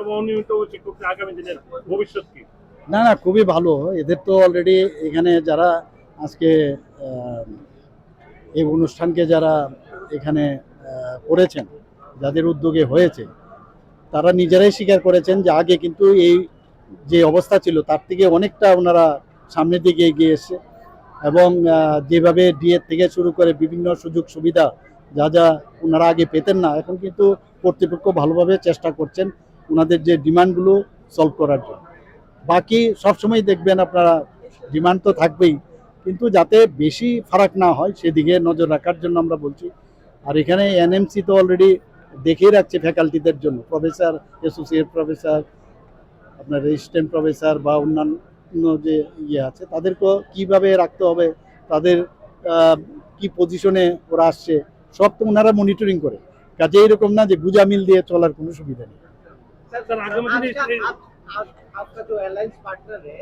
এবং অনিয়মিত শিক্ষকদের আগামী দিনের ভবিষ্যৎ কি? না না, খুবই ভালো। এদের তো অলরেডি এখানে যারা আজকে এই অনুষ্ঠানকে যারা এখানে করেছেন, যাদের উদ্যোগে হয়েছে, তারা নিজেরাই স্বীকার করেছেন যে আগে কিন্তু এই যে অবস্থা ছিল তার থেকে অনেকটা ওনারা সামনের দিকে এগিয়ে এসছে। এবং যেভাবে ডিএ থেকে শুরু করে বিভিন্ন সুযোগ সুবিধা যা যা ওনারা আগে পেতেন না, এখন কিন্তু কর্তৃপক্ষ ভালোভাবে চেষ্টা করছেন ওনাদের যে ডিমান্ডগুলো সলভ করার জন্য। বাকি সবসময় দেখবেন আপনারা ডিমান্ড তো থাকবেই, কিন্তু যাতে বেশি ফারাক না হয় সেদিকে নজর রাখার জন্য আমরা বলছি। আর এখানে এনএমসি তো অলরেডি দেখিয়ে রাখছে ফ্যাকাল্টিদের জন্য, প্রফেসর, অ্যাসোসিয়েট প্রফেসর, আপনার রেজিস্ট্যান্ট প্রফেসর বা অন্যান্য যে ইয়ে আছে তাদেরকেও কীভাবে রাখতে হবে, তাদের কি পজিশনে ওরা আসছে, সব তো ওনারা মনিটরিং করে। কাজে এরকম না যে গুজা মিল দিয়ে চলার কোনো সুবিধা নেই। স্যার আগামী দিনে आपका जो एयरलाइंस पार्टनर है